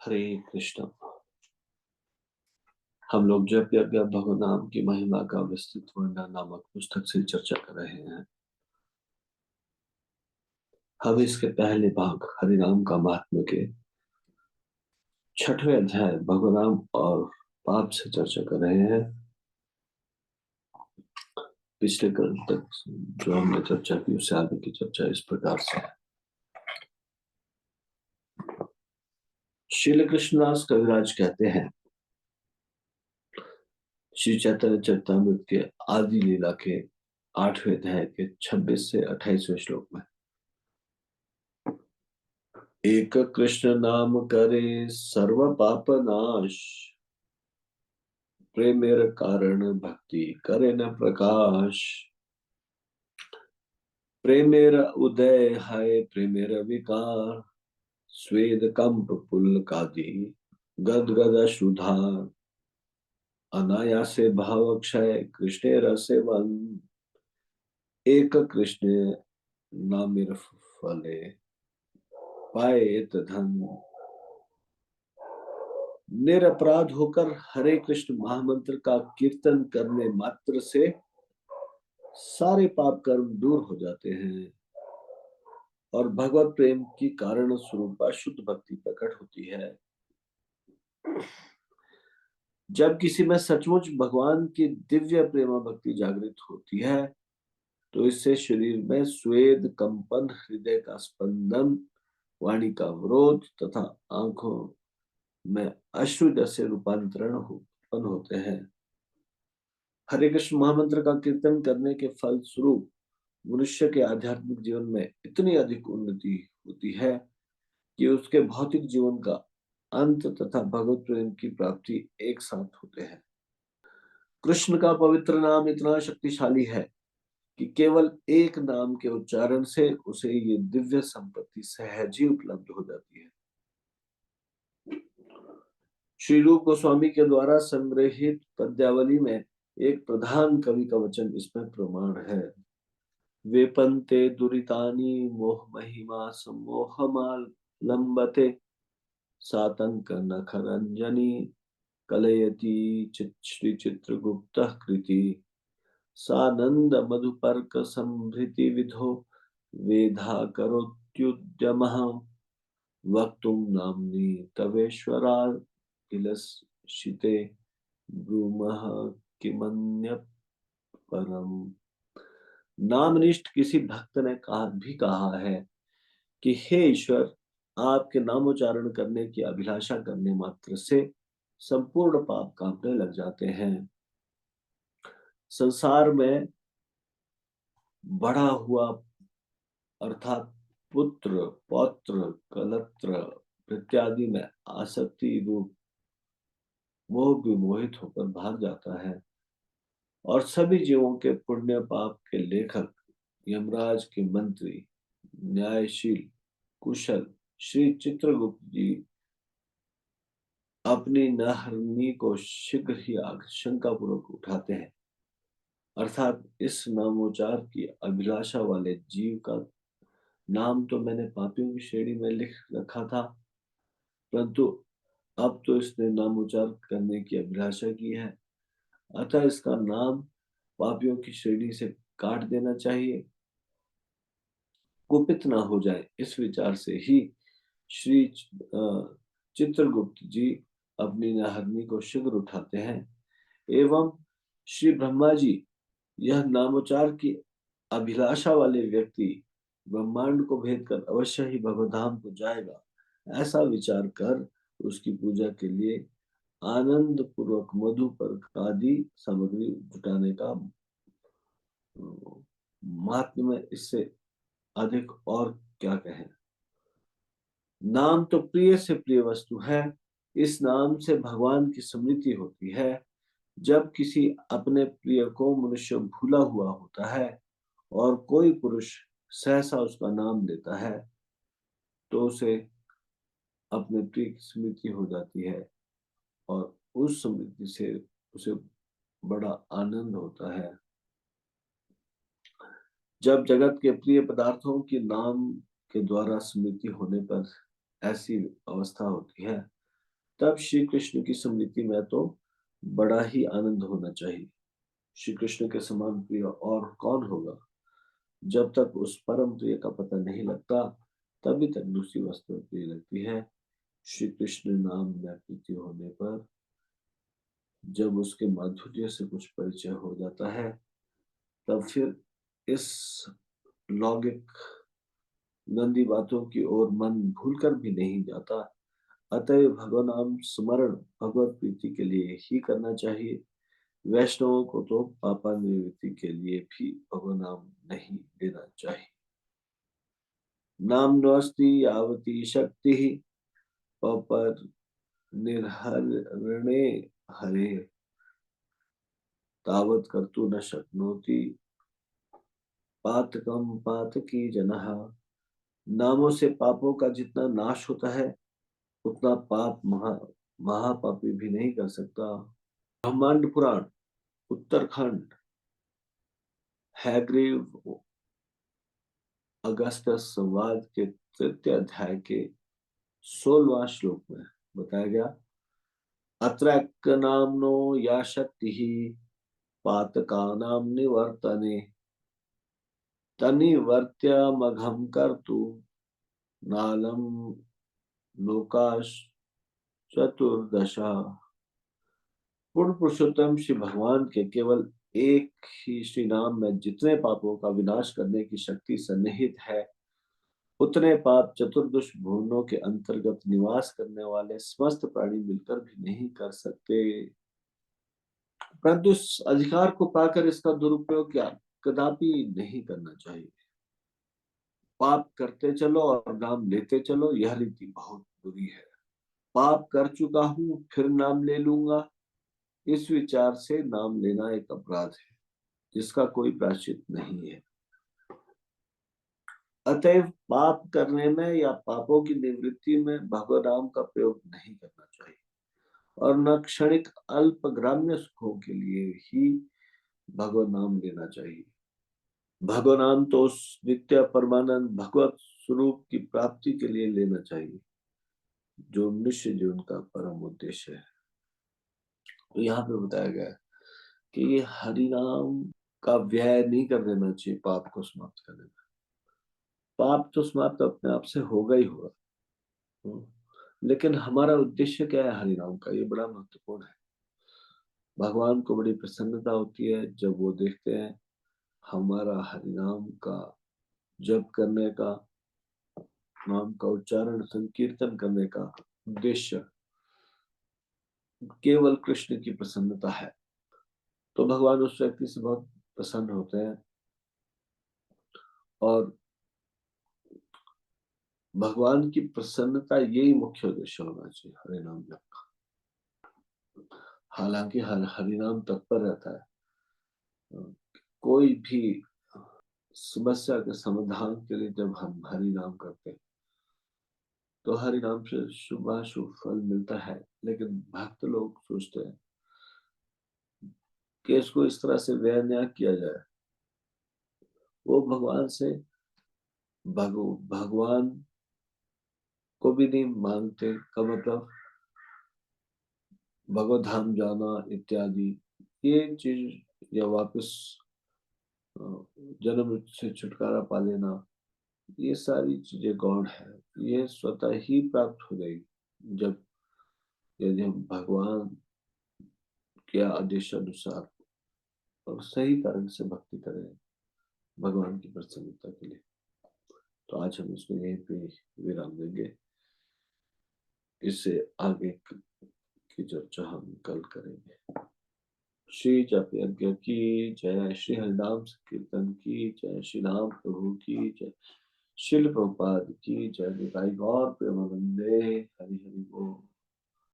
हरे कृष्ण। हम लोग जप यज्ञ भगवान नाम की महिमा का विस्तृत वर्णन नामक पुस्तक से चर्चा कर रहे हैं। हम इसके पहले भाग हरिनाम का महात्म्य के 6वें अध्याय भगवान नाम और पाप से चर्चा कर रहे हैं। पिछले कल तक जो हमने चर्चा की उससे आगे की चर्चा इस प्रकार से है। श्री कृष्णदास कविराज कहते हैं, श्री चैतन्य चरितमृत के आदि लीला के 8वें अध्याय के 26 से 28वें श्लोक में, एक कृष्ण नाम करे सर्व पाप नाश, प्रेमेर कारण भक्ति करे न प्रकाश। प्रेमेर उदय है प्रेमेर विकार, स्वेद कंप पुलकादि गदगद सुधार। अनायासे भाव क्षय कृष्णे रसे वन, एक कृष्ण नामिर फले पाएत धन। निरपराध होकर हरे कृष्ण महामंत्र का कीर्तन करने मात्र से सारे पाप कर्म दूर हो जाते हैं और भगवत प्रेम की कारण स्वरूपा शुद्ध भक्ति प्रकट होती है। जब किसी में सचमुच भगवान की दिव्य प्रेमा भक्ति जागृत होती है तो इससे शरीर में स्वेद कंपन, हृदय का स्पंदन, वाणी का विरोध तथा आंखों में अश्रु जैसे रूपांतरण उत्पन्न होते हैं। हरे कृष्ण महामंत्र का कीर्तन करने के फल स्वरूप मनुष्य के आध्यात्मिक जीवन में इतनी अधिक उन्नति होती है कि उसके भौतिक जीवन का अंत तथा भगवत प्रेम की प्राप्ति एक साथ होते हैं। कृष्ण का पवित्र नाम इतना शक्तिशाली है कि केवल एक नाम के उच्चारण से उसे ये दिव्य संपत्ति सहज ही उपलब्ध हो जाती है। श्री रूप गोस्वामी के द्वारा संग्रहित पद्यावली में एक प्रधान कवि का वचन इसमें प्रमाण है। वेपन्ते दुरितानि मोह महिमा सम्मोहमाल लंबते, सातंक नखरंजनी कलयति श्री चित्रगुप्त कृति। सानंद मधुपर्क संभृति विधो वेधा करोत्युद्यमः, वक्तुं नाम्नि तवेश्वरा किलशिते ब्रूमः किमन्य परम। नामनिष्ठ किसी भक्त ने कहा है कि हे ईश्वर, आपके नामोच्चारण करने की अभिलाषा करने मात्र से संपूर्ण पाप कांपने लग जाते हैं। संसार में बढ़ा हुआ अर्थात पुत्र, पौत्र, कलत्र इत्यादि में आसक्ति रूप मोह विमोहित होकर भाग जाता है और सभी जीवों के पुण्य पाप के लेखक, यमराज के मंत्री, न्यायशील कुशल श्री चित्रगुप्त जी अपनी नहरनी को शीघ्र ही आशंका पूर्वक उठाते हैं। अर्थात इस नामोच्चार की अभिलाषा वाले जीव का नाम तो मैंने पापियों की श्रेणी में लिख रखा था, परंतु अब तो इसने नामोच्चार करने की अभिलाषा की है, अतः इसका नाम पापियों की श्रेणी से काट देना चाहिए, कुपित ना हो जाए। इस विचार से ही श्री चित्रगुप्त जी अपनी नाहरनी को शीघ्र उठाते हैं एवं श्री ब्रह्मा जी यह नामोच्चार की अभिलाषा वाले व्यक्ति ब्रह्मांड को भेद कर अवश्य ही भगवधाम को जाएगा, ऐसा विचार कर उसकी पूजा के लिए आनंद पूर्वक मधु पर आदि सामग्री जुटाने का महात्म्य में इससे अधिक और क्या कहें। नाम तो प्रिय से प्रिय वस्तु है। इस नाम से भगवान की स्मृति होती है। जब किसी अपने प्रिय को मनुष्य भूला हुआ होता है और कोई पुरुष सहसा उसका नाम लेता है तो उसे अपने प्रिय की स्मृति हो जाती है और उस स्मृति से उसे बड़ा आनंद होता है। जब जगत के प्रिय पदार्थों की नाम के द्वारा स्मृति होने पर ऐसी अवस्था होती है तब श्री कृष्ण की स्मृति में तो बड़ा ही आनंद होना चाहिए। श्री कृष्ण के समान प्रिय और कौन होगा? जब तक उस परम प्रिय का पता नहीं लगता, तभी तक दूसरी वस्तु प्रिय लगती है। श्री कृष्ण नाम में प्रीति होने पर जब उसके माधुर्य से कुछ परिचय हो जाता है, तब फिर इस लौकिक गंदी बातों की ओर मन भूलकर भी नहीं जाता। अतः भगवान नाम स्मरण भगवत प्रीति के लिए ही करना चाहिए। वैष्णवों को तो पापान्निवृत्ति के लिए भी भगवान नाम नहीं लेना चाहिए। नाम नोस्ति यावती शक्ति पर निर्हरणे हरे तावत कर्तु न शक्नोति पातकम पातकी जनः। नामों से पापों का जितना नाश होता है, उतना पाप महापापी भी नहीं कर सकता। ब्रह्मांड पुराण उत्तरखंड हैग्रीव अगस्त्य संवाद के तृतीय अध्याय के 16वां श्लोक में बताया गया, अत्र नामनो या शक्ति पातकानां निवर्तने तनिवर्त्यमघं कर्तु नालम लोकाश चतुर्दशा। पूर्ण पुरुषोत्तम श्री भगवान के केवल एक ही श्री नाम में जितने पापों का विनाश करने की शक्ति सन्निहित है, उतने पाप चतुर्दश भुवनों के अंतर्गत निवास करने वाले समस्त प्राणी मिलकर भी नहीं कर सकते। परंतु इस अधिकार को पाकर इसका दुरुपयोग क्या कदापि नहीं करना चाहिए। पाप करते चलो और नाम लेते चलो, यह रीति बहुत बुरी है। पाप कर चुका हूं फिर नाम ले लूंगा, इस विचार से नाम लेना एक अपराध है जिसका कोई प्रायश्चित नहीं है। अतएव पाप करने में या पापों की निवृत्ति में भगवान नाम का प्रयोग नहीं करना चाहिए और न क्षणिक अल्प ग्राम्य सुखों के लिए ही भगवान नाम लेना चाहिए। भगवान नाम तो उस नित्य परमानंद भगवत स्वरूप की प्राप्ति के लिए लेना चाहिए जो मनुष्य जीवन का परम उद्देश्य है। तो यहाँ पे बताया गया है कि ये हरि नाम का व्यय नहीं कर देना चाहिए पाप को समाप्त करने में। पाप तो समाप्त अपने आप से होगा ही होगा, लेकिन हमारा उद्देश्य क्या है हरि नाम का, ये बड़ा महत्वपूर्ण है। भगवान को बड़ी प्रसन्नता होती है जब वो देखते हैं हमारा हरि नाम का जप करने का, नाम का उच्चारण संकीर्तन करने का उद्देश्य केवल कृष्ण की प्रसन्नता है, तो भगवान उस व्यक्ति से बहुत प्रसन्न होते हैं। और भगवान की प्रसन्नता यही मुख्य उद्देश्य होना चाहिए हरि नाम जप का। हालांकि हरि नाम तत्पर रहता है, कोई भी समस्या के समाधान के लिए जब हम हरि नाम करते हैं तो हरि नाम से शुभाशुभ फल मिलता है। लेकिन भक्त लोग सोचते हैं कि इसको इस तरह से व्यय न किया जाए, वो भगवान से भगवान को भी नहीं मानते का मतलब भगवत धाम जाना इत्यादि, ये चीज या वापस जन्म से छुटकारा पा लेना, ये सारी चीजें गौण है। ये स्वतः ही प्राप्त हो जाएगी जब यदि हम भगवान के आदेश अनुसार और सही कारण से भक्ति करें भगवान की प्रसन्नता के लिए। तो आज हम इसको यहीं पे विराम देंगे, इससे आगे की चर्चा हम कल करेंगे। श्री जप यज्ञ की जय, श्री हरिनाम कीर्तन की जय, श्री राम प्रभु की जय, शिल प्रभुपाद की जय, निताई गौर प्रेमानंदे, हरि हरि बोल।